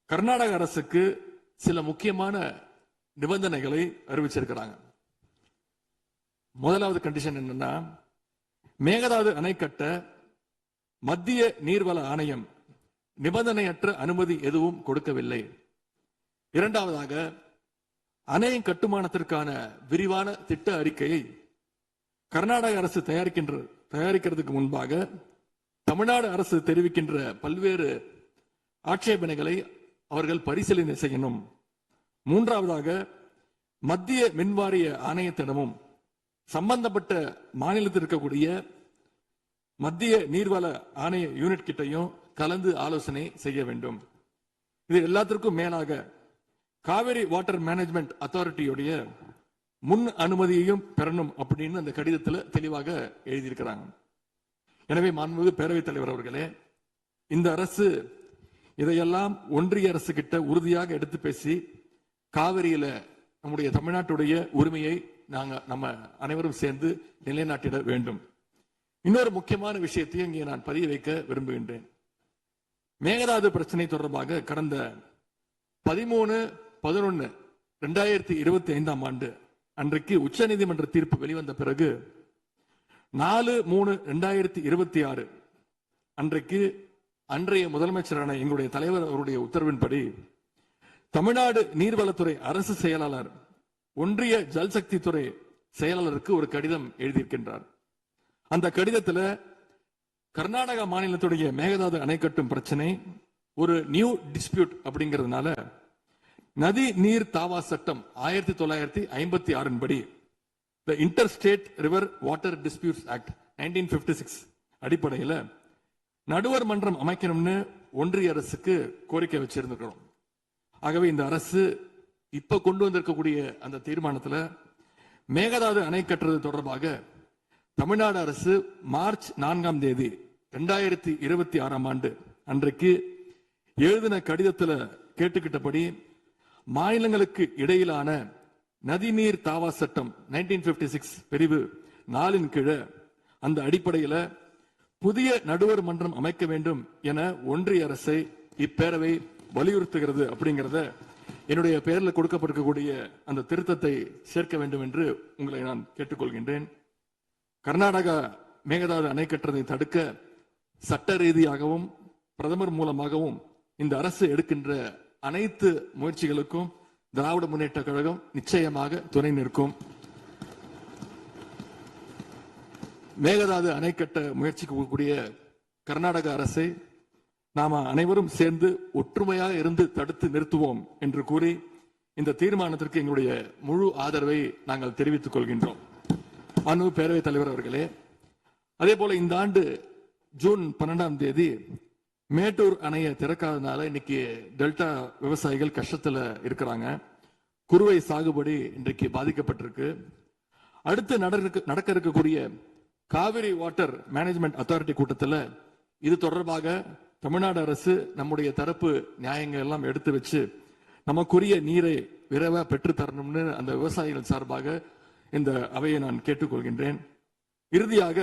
கர்நாடக அரசுக்கு சில முக்கியமான நிபந்தனைகளை அறிவிச்சிருக்கிறாங்க. முதலாவது கண்டிஷன் என்னன்னா, மேகதாது அணை கட்ட மத்திய நீர்வள ஆணையம் நிபந்தனையற்ற அனுமதி எதுவும் கொடுக்கவில்லை. இரண்டாவதாக, அணையின் கட்டுமானத்திற்கான விரிவான திட்ட அறிக்கையை கர்நாடக அரசு தயாரிக்கிறதுக்கு முன்பாக தமிழ்நாடு அரசு தெரிவிக்கின்ற பல்வேறு ஆட்சேபனைகளை அவர்கள் பரிசீலனை செய்யணும். மூன்றாவதாக, மத்திய மின்வாரிய ஆணையத்திடமும் சம்பந்தப்பட்ட மாநிலத்தில் இருக்கக்கூடிய மத்திய நீர்வள ஆணைய யூனிட் கிட்டையும் கலந்து ஆலோசனை செய்ய வேண்டும். இது எல்லாத்திற்கும் மேலாக காவிரி வாட்டர் மேனேஜ்மெண்ட் அத்தாரிட்டியுடைய முன் அனுமதியையும் பெறணும் அப்படின்னு அந்த கடிதத்தில் தெளிவாக எழுதியிருக்கிறாங்க. எனவே மாண்புமிகு பேரவைத் தலைவர் அவர்களே, இந்த அரசு இதையெல்லாம் ஒன்றிய அரசு கிட்ட உறுதியாக எடுத்து பேசி காவிரியில நம்முடைய தமிழ்நாட்டுடைய உரிமையை நம்ம அனைவரும் சேர்ந்து நிலைநாட்டிட வேண்டும். இன்னொரு முக்கியமான விஷயத்தையும் இங்கே நான் பதிய வைக்க விரும்புகின்றேன். மேகதாது பிரச்சனை தொடர்பாக கடந்த 13/11/2025 ஆண்டு அன்றைக்கு உச்ச நீதிமன்ற தீர்ப்பு வெளிவந்த பிறகு 4/3/2026 அன்றைக்கு அன்றைய முதலமைச்சரான எங்களுடைய தலைவர் அவருடைய உத்தரவின்படி தமிழ்நாடு நீர்வளத்துறை அரசு செயலாளர் ஒன்றிய ஜல்சக்தி துறை செயலாளருக்கு ஒரு கடிதம் எழுதியிருக்கின்றார். அந்த கடிதத்தில் கர்நாடக மாநிலத்துடைய மேகதாது அணை கட்டும் பிரச்சனை ஒரு நியூ டிஸ்பியூட் அப்படிங்கிறதுனால நதி நீர் தாவா சட்டம் 1956 படி The Interstate River Water Disputes Act 1956 அடிப்படையில் நடுவர் மன்றம் அமைக்கணும்னு ஒன்றிய அரசுக்கு கோரிக்கை வச்சிருக்கிறோம். ஆகவே இந்த அரசு இப்ப கொண்டு வந்திருக்கக்கூடிய அந்த தீர்மானத்தில் மேகதாது அணை கட்டுறது தொடர்பாக தமிழ்நாடு அரசு மார்ச் 4 2026 ஆண்டு அன்றைக்கு எழுதின கடிதத்தில் கேட்டுக்கிட்டபடி மாநிலங்களுக்கு இடையிலான நதிநீர் தாவா சட்டம் 1956 பிரிவு 4 கீழே அந்த அடிப்படையில் புதிய நடுவர் மன்றம் அமைக்க வேண்டும் என ஒன்றிய அரசை இப்பேரவை வலியுறுத்துகிறது. அப்படிங்கிறத என்னுடைய பெயரில் கொடுக்கப்பட்டிருக்கக்கூடிய அந்த திருத்தத்தை சேர்க்க வேண்டும் என்று உங்களை நான் கேட்டுக்கொள்கின்றேன். கர்நாடகா மேகதாது அணை கட்டுறதை தடுக்க சட்ட ரீதியாகவும் பிரதமர் மூலமாகவும் இந்த அரசு எடுக்கின்ற அனைத்து முயற்சிகளுக்கும் திராவிட முன்னேற்ற கழகம் நிச்சயமாக துணை நிற்கும். மேகதாது அணை கட்ட முயற்சிக்கக்கூடிய கர்நாடக அரசை நாம அனைவரும் சேர்ந்து ஒற்றுமையாக இருந்து தடுத்து நிறுத்துவோம் என்று கூறி இந்த தீர்மானத்திற்கு எங்களுடைய முழு ஆதரவை நாங்கள் தெரிவித்துக் கொள்கின்றோம். அன்பு பேரவைத் தலைவர் அவர்களே, அதே போல இந்த ஆண்டு ஜூன் 12 மேட்டூர் அணையை திறக்காதனால இன்னைக்கு டெல்டா விவசாயிகள் கஷ்டத்துல இருக்கிறாங்க. குறுவை சாகுபடி இன்றைக்கு பாதிக்கப்பட்டிருக்கு. அடுத்து நடக்க இருக்கக்கூடிய காவிரி வாட்டர் மேனேஜ்மெண்ட் அத்தாரிட்டி கூட்டத்தில் இது தொடர்பாக தமிழ்நாடு அரசு நம்முடைய தரப்பு நியாயங்கள் எல்லாம் எடுத்து வச்சு நமக்குரிய நீரை விரைவாக பெற்று தரணும்னு அந்த விவசாயிகள் சார்பாக இந்த அவையை நான் கேட்டுக்கொள்கின்றேன். இறுதியாக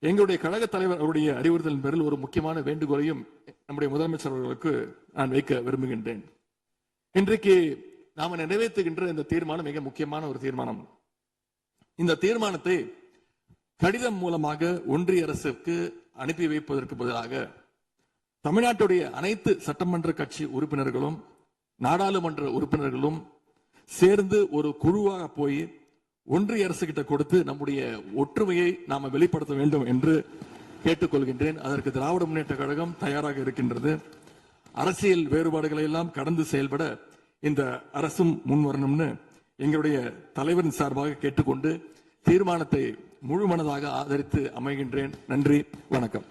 எங்களுடைய கழக தலைவர் அவருடைய அறிவுறுத்தலின் பேரில் ஒரு முக்கியமான வேண்டுகோளையும் நம்முடைய முதலமைச்சர் அவர்களுக்கு நான் வைக்க விரும்புகின்றேன். இன்றைக்கு நாம நிறைவேற்றுகின்ற இந்த தீர்மானம் மிக முக்கியமான ஒரு தீர்மானம். இந்த தீர்மானத்தை கடிதம் மூலமாக ஒன்றிய அரசுக்கு அனுப்பி வைப்பதற்கு பதிலாக தமிழ்நாட்டுடைய அனைத்து சட்டமன்ற கட்சி உறுப்பினர்களும் நாடாளுமன்ற உறுப்பினர்களும் சேர்ந்து ஒரு குழுவாக போய் ஒன்றிய அரசு கிட்ட கொடுத்து நம்முடைய ஒற்றுமையை நாம வெளிப்படுத்த வேண்டும் என்று கேட்டுக்கொள்கின்றேன். அதற்கு திராவிட முன்னேற்ற கழகம் தயாராக இருக்கின்றது. அரசியல் வேறுபாடுகளை எல்லாம் கடந்து செயல்பட இந்த அரசும் முன்வரணும்னு எங்களுடைய தலைவரின் சார்பாக கேட்டுக்கொண்டு தீர்மானத்தை முழு மனதாக ஆதரித்து அமைகின்றேன். நன்றி, வணக்கம்.